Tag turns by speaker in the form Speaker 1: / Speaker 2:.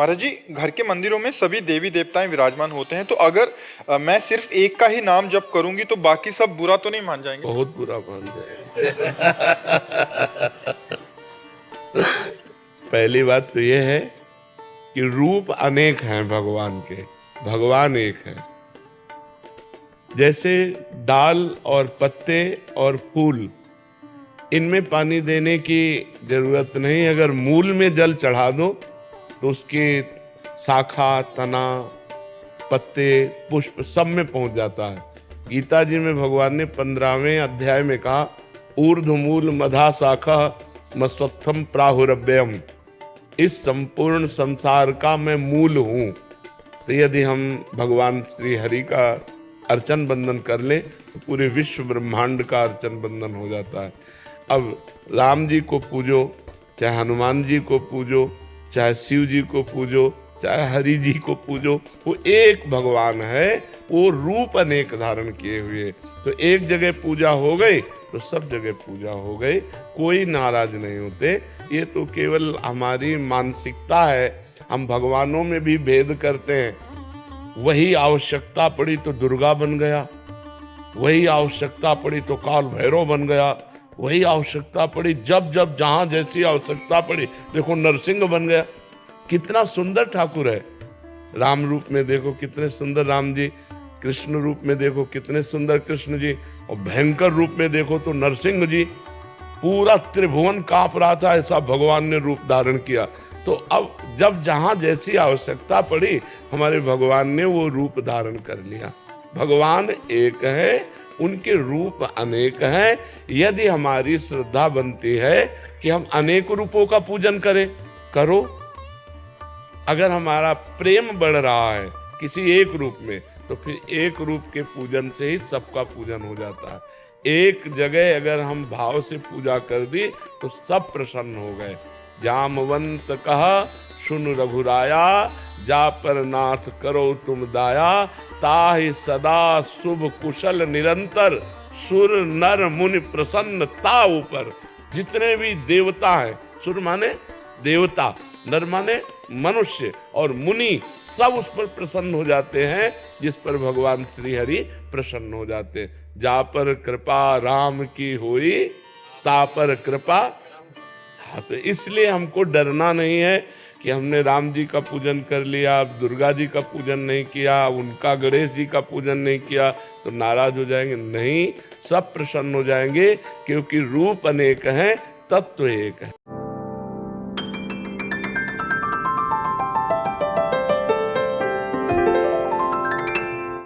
Speaker 1: महाराज जी, घर के मंदिरों में सभी देवी देवताएं विराजमान होते हैं, तो अगर मैं सिर्फ एक का ही नाम जप करूंगी तो बाकी सब बुरा तो नहीं मान जाएंगे?
Speaker 2: बहुत बुरा मान जाएंगे। पहली बात तो यह है कि रूप अनेक हैं भगवान के, भगवान एक है। जैसे डाल और पत्ते और फूल, इनमें पानी देने की जरूरत नहीं, अगर मूल में जल चढ़ा दो तो उसके शाखा, तना, पत्ते, पुष्प सब में पहुंच जाता है। गीता जी में भगवान ने 15वें अध्याय में कहा, ऊर्ध्वमूल मधा शाखा मस्वत्थम प्राहुरव्ययम, इस संपूर्ण संसार का मैं मूल हूं। तो यदि हम भगवान श्री हरि का अर्चन बंदन कर ले तो पूरे विश्व ब्रह्मांड का अर्चन बंदन हो जाता है। अब राम जी को पूजो, चाहे हनुमान जी को पूजो, चाहे शिव जी को पूजो, चाहे हरि जी को पूजो, वो एक भगवान है, वो रूप अनेक धारण किए हुए। तो एक जगह पूजा हो गई तो सब जगह पूजा हो गई, कोई नाराज नहीं होते। ये तो केवल हमारी मानसिकता है, हम भगवानों में भी भेद करते हैं। वही आवश्यकता पड़ी तो दुर्गा बन गया, वही आवश्यकता पड़ी तो काल भैरव बन गया, वही आवश्यकता पड़ी जब जब जहां जैसी आवश्यकता पड़ी, देखो नरसिंह बन गया। कितना सुंदर ठाकुर है। राम रूप में देखो कितने सुंदर राम जी, कृष्ण रूप में देखो कितने सुंदर कृष्ण जी, और भयंकर रूप में देखो तो नरसिंह जी। पूरा त्रिभुवन कांप रहा था, ऐसा भगवान ने रूप धारण किया। तो अब जब जहां जैसी आवश्यकता पड़ी, हमारे भगवान ने वो रूप धारण कर लिया। भगवान एक है, उनके रूप अनेक हैं। यदि हमारी श्रद्धा बनती है कि हम अनेक रूपों का पूजन करें, करो। अगर हमारा प्रेम बढ़ रहा है किसी एक रूप में, तो फिर एक रूप के पूजन से ही सबका पूजन हो जाता है। एक जगह अगर हम भाव से पूजा कर दी तो सब प्रसन्न हो गए। जामवंत कहा सुन रघुराया, जा पर नाथ करो तुम दाया, ताहि सदा शुभ कुशल निरंतर, सुर नर मुनि प्रसन्न ता ऊपर। जितने भी देवता हैं, सुर माने देवता, नर माने मनुष्य, और मुनि, सब उस पर प्रसन्न हो जाते हैं जिस पर भगवान श्री हरि प्रसन्न हो जाते हैं। जा पर कृपा राम की होई, ता पर कृपा। हाँ, तो इसलिए हमको डरना नहीं है कि हमने राम जी का पूजन कर लिया, दुर्गा जी का पूजन नहीं किया, उनका गणेश जी का पूजन नहीं किया तो नाराज हो जाएंगे। नहीं, सब प्रसन्न हो जाएंगे, क्योंकि रूप अनेक हैं, तत्व एक है।